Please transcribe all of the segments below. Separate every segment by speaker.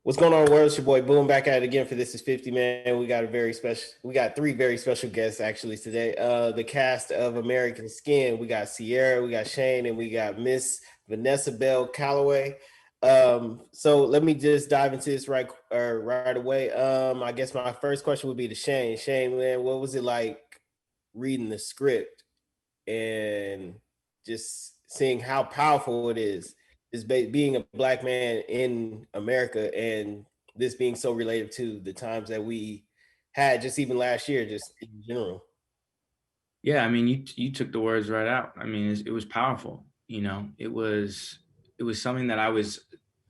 Speaker 1: What's going on, world? It's your boy Boom back at it again for This Is 50, man. We got three very special guests actually today. The cast of American Skin. We got Sierra, we got Shane, and we got Miss Vanessa Bell Calloway. So let me just dive into this right away. I guess my first question would be to Shane. Shane, man, what was it like reading the script and just seeing how powerful it is being a black man in America, and this being so related to the times that we had just even last year, just in general.
Speaker 2: Yeah, I mean, you took the words right out. I mean, it was powerful. You know, it was something that I was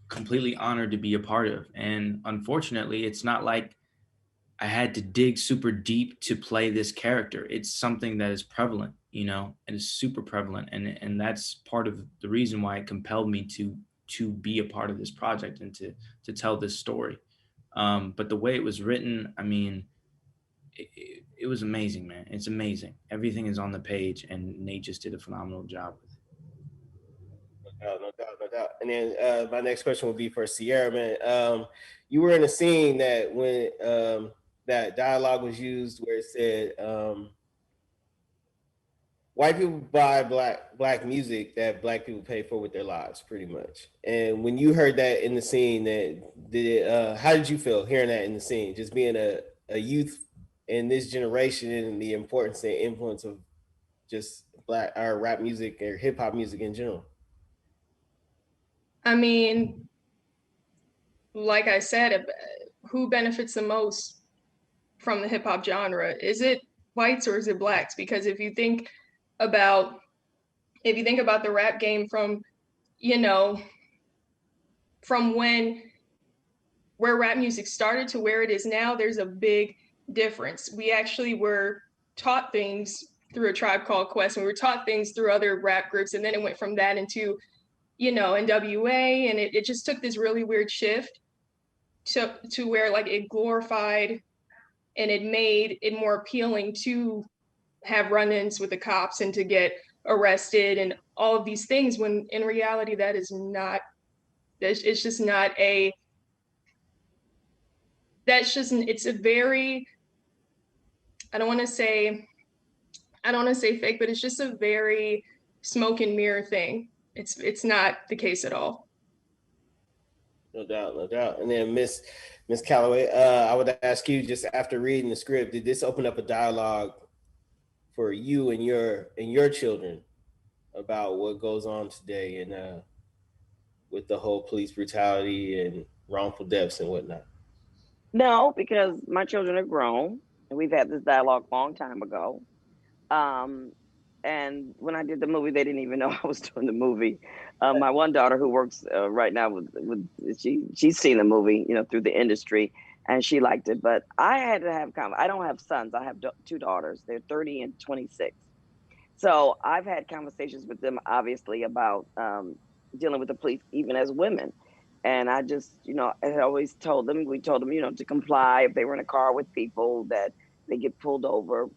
Speaker 2: completely honored to be a part of. And unfortunately, it's not like I had to dig super deep to play this character. It's something that is prevalent, and is super prevalent, and that's part of the reason why it compelled me to be a part of this project and to tell this story. But the way it was written, I mean, it was amazing, man. It's amazing. Everything is on the page, and Nate just did a phenomenal job with it.
Speaker 1: No doubt, no doubt. And then my next question would be for Sierra, man. You were in a scene that when that dialogue was used where it said, white people buy black music that black people pay for with their lives, pretty much. And when you heard that in the scene, how did you feel hearing that in the scene? Just being a youth in this generation and the importance and influence of just black or rap music or hip hop music in general.
Speaker 3: I mean, like I said, who benefits the most from the hip hop genre? Is it whites or is it blacks? Because about if you think about the rap game from, you know, from where rap music started to where it is now, there's a big difference. We actually were taught things through A Tribe Called Quest, and we were taught things through other rap groups, and then it went from that into, NWA, and it just took this really weird shift to where like it glorified and it made it more appealing to have run-ins with the cops and to get arrested and all of these things, when in reality that is not, it's just not a, that's just, it's a very, I don't want to say fake, but it's just a very smoke and mirror thing. It's not the case at all.
Speaker 1: No doubt, no doubt. And then Miss Calloway, I would ask you, just after reading the script, did this open up a dialogue for you and your children about what goes on today and with the whole police brutality and wrongful deaths and whatnot?
Speaker 4: No, because my children are grown and we've had this dialogue a long time ago. Um, and when I did the movie, they didn't even know I was doing the movie. My one daughter, who works right now she's seen the movie, through the industry, and she liked it. But I had to have I don't have sons. I have two daughters. They're 30 and 26. So I've had conversations with them, obviously, about dealing with the police, even as women. And I just, I had always told them, to comply if they were in a car with people, that they get pulled over.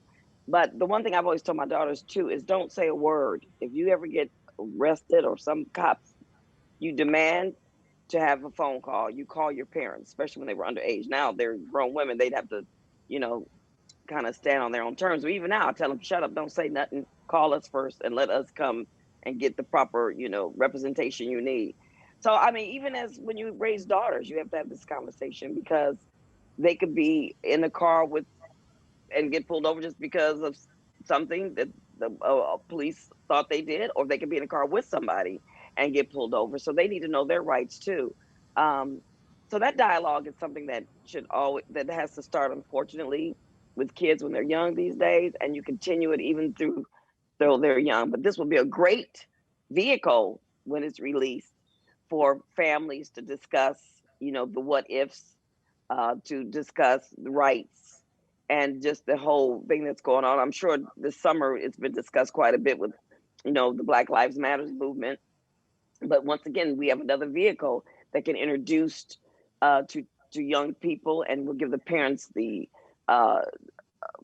Speaker 4: But the one thing I've always told my daughters too is don't say a word. If you ever get arrested or some cops, you demand to have a phone call. You call your parents, especially when they were underage. Now they're grown women. They'd have to, you know, kind of stand on their own terms. But even now, I tell them, shut up, don't say nothing. Call us first and let us come and get the proper, representation you need. So, I mean, even as when you raise daughters, you have to have this conversation, because they could be in the car with and get pulled over just because of something that the police thought they did, or they could be in a car with somebody and get pulled over. So they need to know their rights too. Um, so that dialogue is something that that has to start, unfortunately, with kids when they're young these days, and you continue it even though they're young. But this will be a great vehicle when it's released for families to discuss, the what ifs, to discuss the rights and just the whole thing that's going on. I'm sure this summer it's been discussed quite a bit with, the Black Lives Matters movement. But once again, we have another vehicle that can introduce to young people, and will give the parents the uh,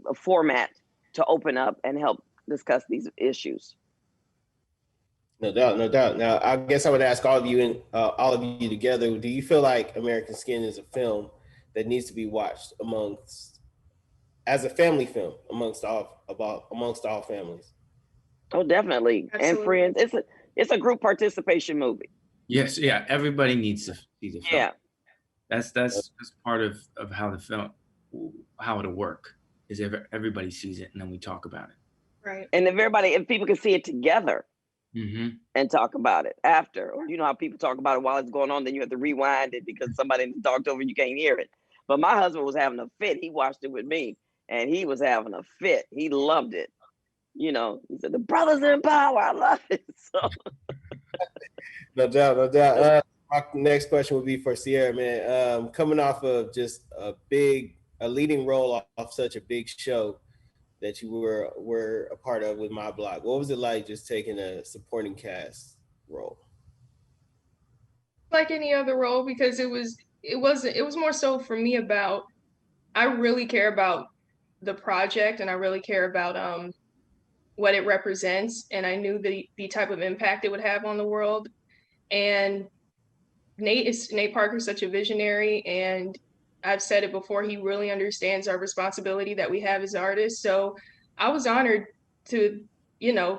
Speaker 4: a format to open up and help discuss these issues.
Speaker 1: No doubt, no doubt. Now, I guess I would ask all of you and all of you together: do you feel like American Skin is a film that needs to be watched amongst as a family film amongst all families?
Speaker 4: Oh, definitely. And
Speaker 3: Absolutely.
Speaker 4: friends, it's a group participation movie.
Speaker 2: Yes, yeah. Everybody needs to see the film.
Speaker 4: Yeah.
Speaker 2: That's part of how the film, how it'll work, is if everybody sees it and then we talk about it.
Speaker 3: Right.
Speaker 4: And if people can see it together
Speaker 2: Mm-hmm.
Speaker 4: and talk about it after, or you know how people talk about it while it's going on, then you have to rewind it because somebody talked over, you can't hear it. But my husband was having a fit. He watched it with me and he was having a fit. He loved it. You know, he said, the brothers in power. I love it. So
Speaker 1: No doubt, no doubt. My next question would be for Sierra, man. Coming off of just a leading role off such a big show that you were a part of with My Block, what was it like just taking a supporting cast role?
Speaker 3: Like any other role, because it was more so for me about, I really care about the project and I really care about what it represents, and I knew the type of impact it would have on the world. And Nate Parker's such a visionary, and I've said it before, he really understands our responsibility that we have as artists. So I was honored to,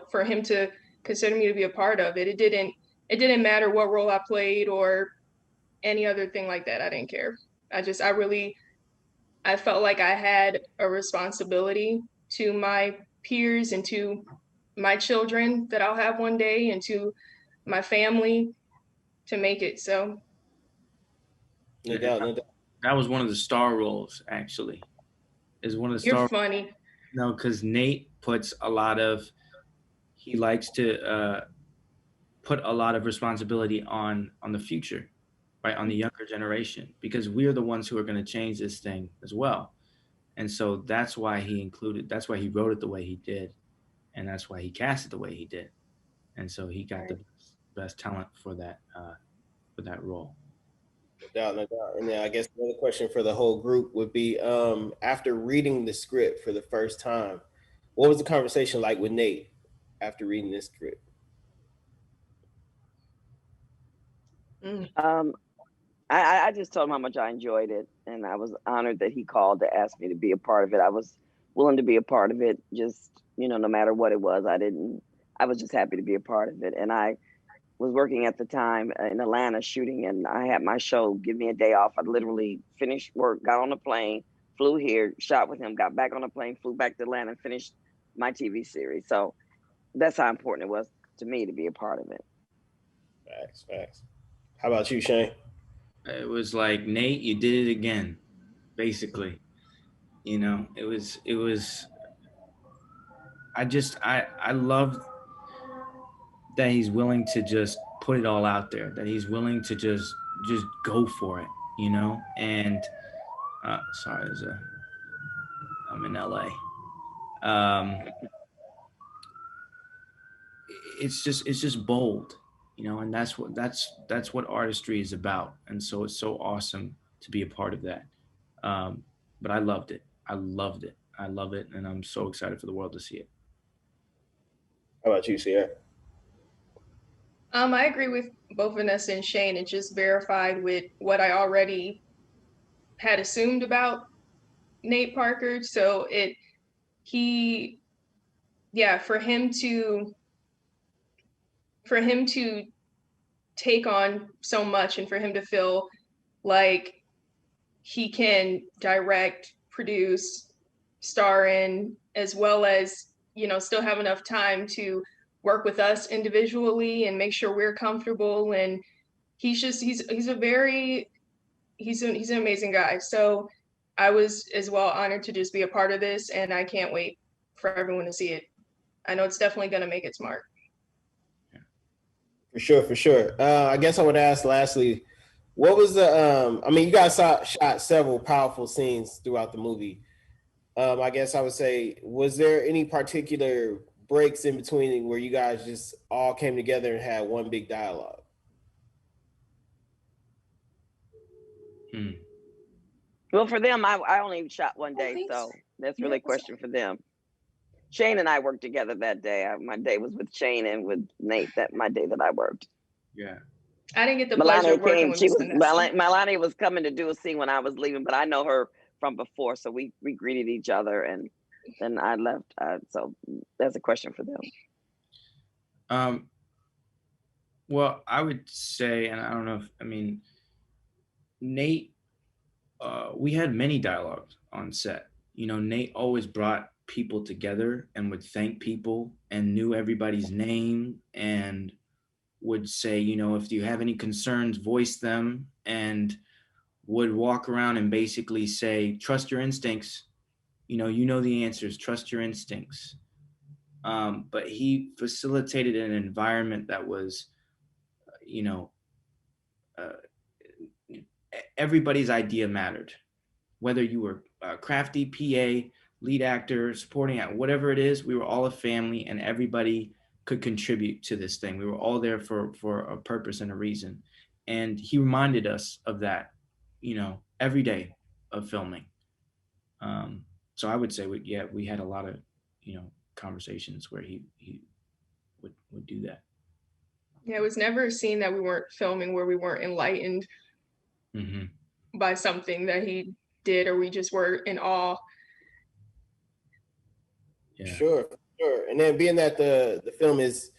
Speaker 3: for him to consider me to be a part of it. It didn't matter what role I played or any other thing like that. I didn't care. I felt like I had a responsibility to my peers and to my children that I'll have one day and to my family to make it. So
Speaker 1: No doubt, no doubt.
Speaker 2: That was one of the star roles, actually. Is one of the
Speaker 3: you're
Speaker 2: star.
Speaker 3: funny.
Speaker 2: No, because Nate puts a lot of. He likes to put a lot of responsibility on the future, right, on the younger generation, because we're the ones who are going to change this thing as well. And so that's why that's why he wrote it the way he did, and that's why he cast it the way he did. And so he got the best talent for that role.
Speaker 1: No doubt, no doubt. And then I guess another question for the whole group would be after reading the script for the first time, what was the conversation like with Nate after reading this script?
Speaker 3: Mm.
Speaker 4: I just told him how much I enjoyed it, and I was honored that he called to ask me to be a part of it. I was willing to be a part of it, just no matter what it was. I was just happy to be a part of it, and I was working at the time in Atlanta shooting, and I had my show give me a day off. I literally finished work, got on a plane, flew here, shot with him, got back on a plane, flew back to Atlanta, and finished my TV series. So that's how important it was to me to be a part of it.
Speaker 1: Facts, facts. How about you, Shane?
Speaker 2: It was like, Nate, you did it again, basically. It was. I love that he's willing to just put it all out there. That he's willing to just go for it. And sorry, I'm in LA. Um, it's just bold, and that's what artistry is about. And so it's so awesome to be a part of that. But I loved it. I loved it. I love it, and I'm so excited for the world to see it.
Speaker 1: How about you, Sierra?
Speaker 3: I agree with both Vanessa and Shane. It just verified with what I already had assumed about Nate Parker. So he, yeah, for him to take on so much and for him to feel like he can direct, produce, star in, as well as, still have enough time to work with us individually and make sure we're comfortable. And he's an amazing guy. So I was as well honored to just be a part of this, and I can't wait for everyone to see it. I know it's definitely going to make its mark.
Speaker 1: For sure, for sure. I guess I would ask lastly, what was the I mean, you guys shot several powerful scenes throughout the movie. I guess I would say, was there any particular breaks in between where you guys just all came together and had one big dialogue?
Speaker 4: Well, for them, I only shot one day,
Speaker 3: thanks.
Speaker 4: so that's really a question for them. Shane and I worked together that day. My day was with Shane and with Nate. That my day that I worked.
Speaker 2: Yeah.
Speaker 3: I didn't get the pleasure of working with Miss Vanessa.
Speaker 4: Melanie was coming to do a scene when I was leaving, but I know her from before, so we greeted each other, and then I left. So that's a question for them.
Speaker 2: Well, I would say, and I don't know Nate, we had many dialogues on set. Nate always brought people together and would thank people and knew everybody's name and would say, if you have any concerns, voice them, and would walk around and basically say, trust your instincts. You know the answers, trust your instincts. But he facilitated an environment that was, everybody's idea mattered. Whether you were crafty, PA, lead actor, supporting actor, whatever it is, we were all a family and everybody could contribute to this thing. We were all there for a purpose and a reason. And he reminded us of that, every day of filming. So I would say we had a lot of, conversations where he would do that.
Speaker 3: Yeah, it was never a scene that we weren't filming where we weren't enlightened by something that he did, or we just were in awe.
Speaker 1: Yeah. Sure. And then being that the film is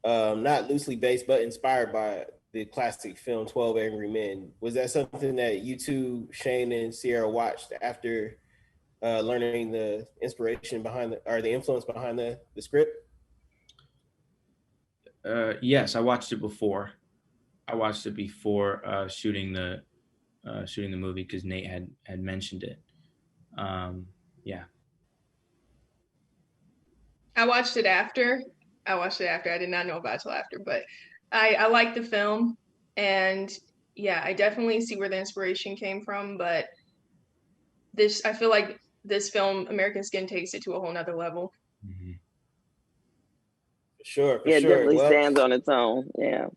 Speaker 1: not loosely based but inspired by the classic film 12 Angry Men, was that something that you two, Shane and Sierra, watched after learning the inspiration behind the influence behind the script?
Speaker 2: Yes, I watched it before. Shooting the movie because Nate had mentioned it. Yeah.
Speaker 3: I watched it after. I did not know about it till after, but I liked the film, and yeah, I definitely see where the inspiration came from. But I feel like this film, American Skin, takes it to a whole nother level.
Speaker 1: Mm-hmm. Sure.
Speaker 4: It definitely stands on its own. Yeah.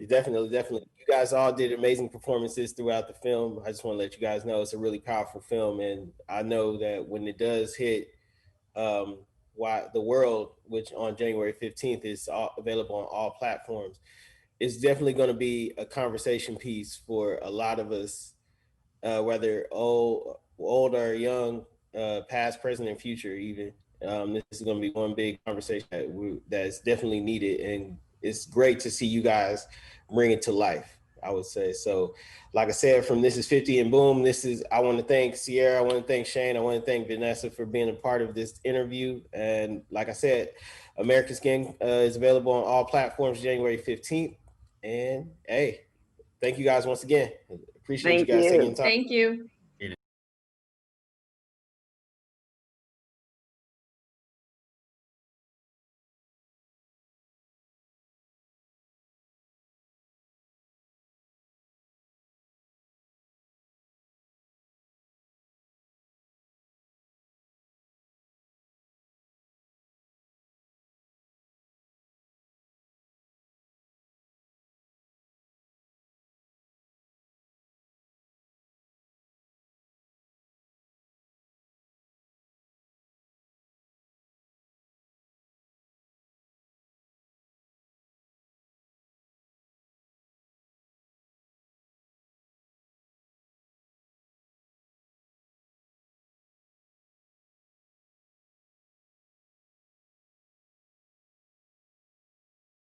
Speaker 1: Definitely. You guys all did amazing performances throughout the film. I just want to let you guys know it's a really powerful film, and I know that when it does hit the world, which on January 15th is available on all platforms, it's definitely going to be a conversation piece for a lot of us, whether old or young, past, present, and future even. This is going to be one big conversation that's definitely needed, and it's great to see you guys bring it to life, I would say. So like I said, from This Is 50 and Boom, I want to thank Sierra, I want to thank Shane, I want to thank Vanessa for being a part of this interview. And like I said, American Skin is available on all platforms January 15th. And hey, thank you guys once again. Appreciate you guys taking the time.
Speaker 3: Thank you.